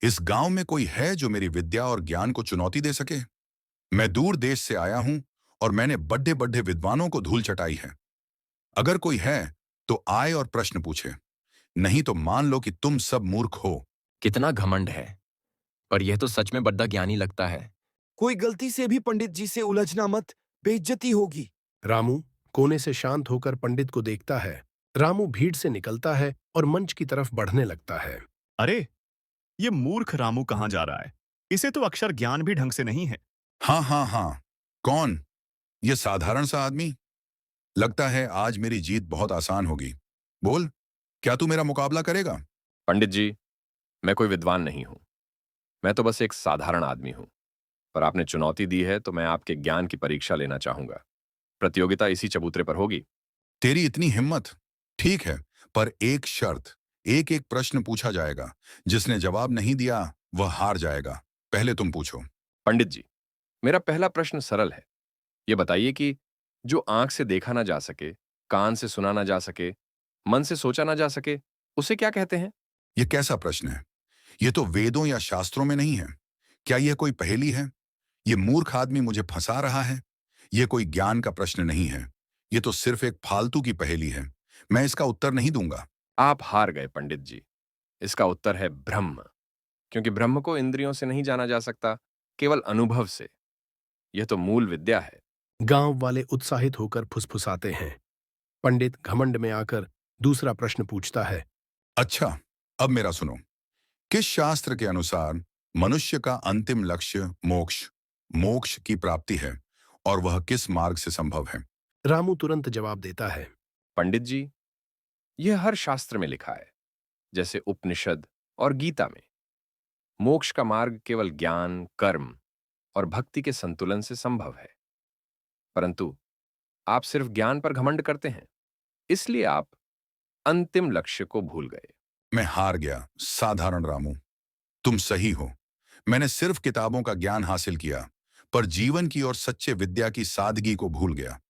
इस गांव में कोई है जो मेरी विद्या और ज्ञान को चुनौती दे सके? मैं दूर देश से आया हूं और मैंने बड्ढे बड्ढे विद्वानों को धूल चटाई है। अगर कोई है तो आए और प्रश्न पूछे, नहीं तो मान लो कि तुम सब मूर्ख हो। कितना घमंड है। पर यह तो सच में बड़ा ज्ञानी लगता है। कोई गलती से भी पंडित जी से उलझना मत, बेइज्जती होगी। रामू कोने से शांत होकर पंडित को देखता है। रामू भीड़ से निकलता है और मंच की तरफ बढ़ने लगता है। अरे, ये मूर्ख रामू कहाँ जा रहा है? इसे तो अक्षर ज्ञान भी ढंग से नहीं है। हाँ हाँ हाँ, कौन? ये साधारण सा आदमी? लगता है आज मेरी जीत बहुत आसान होगी। बोल, क्या तू मेरा मुकाबला करेगा? पंडित जी, मैं कोई विद्वान नहीं हूं। मैं तो बस एक साधारण आदमी हूं। पर आपने चुनौती दी है तो मैं आपके ज्ञान की परीक्षा लेना चाहूंगा। प्रतियोगिता इसी चबूतरे पर होगी। तेरी इतनी हिम्मत? ठीक है, पर एक शर्त। एक एक प्रश्न पूछा जाएगा। जिसने जवाब नहीं दिया वह हार जाएगा। पहले तुम पूछो। पंडित जी, मेरा पहला प्रश्न सरल है। यह बताइए कि जो आंख से देखा ना जा सके, कान से सुना ना जा सके, मन से सोचा ना जा सके, उसे क्या कहते हैं? यह कैसा प्रश्न है? यह तो वेदों या शास्त्रों में नहीं है। क्या यह कोई पहेली है? यह मूर्ख आदमी मुझे फंसा रहा है। यह कोई ज्ञान का प्रश्न नहीं है। यह तो सिर्फ एक फालतू की पहेली है। मैं इसका उत्तर नहीं दूंगा। आप हार गए पंडित जी। इसका उत्तर है ब्रह्म। क्योंकि ब्रह्म को इंद्रियों से नहीं जाना जा सकता, केवल अनुभव से। यह तो मूल विद्या है। गांव वाले उत्साहित होकर फुसफुसाते हैं। पंडित घमंड में आकर दूसरा प्रश्न पूछता है। अच्छा, अब मेरा सुनो। किस शास्त्र के अनुसार मनुष्य का अंतिम लक्ष्य मोक्ष मोक्ष की प्राप्ति है और वह किस मार्ग से संभव है? रामू तुरंत जवाब देता है। पंडित जी, यह हर शास्त्र में लिखा है, जैसे उपनिषद और गीता में। मोक्ष का मार्ग केवल ज्ञान, कर्म और भक्ति के संतुलन से संभव है। परंतु आप सिर्फ ज्ञान पर घमंड करते हैं, इसलिए आप अंतिम लक्ष्य को भूल गए। मैं हार गया, साधारण रामू। तुम सही हो। मैंने सिर्फ किताबों का ज्ञान हासिल किया, पर जीवन की और सच्चे विद्या की सादगी को भूल गया।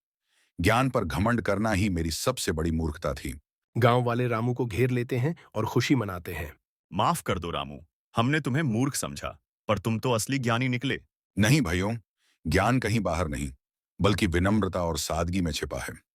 ज्ञान पर घमंड करना ही मेरी सबसे बड़ी मूर्खता थी। गांव वाले रामू को घेर लेते हैं और खुशी मनाते हैं। माफ कर दो रामू, हमने तुम्हें मूर्ख समझा, पर तुम तो असली ज्ञानी निकले। नहीं भाइयों, ज्ञान कहीं बाहर नहीं, बल्कि विनम्रता और सादगी में छिपा है।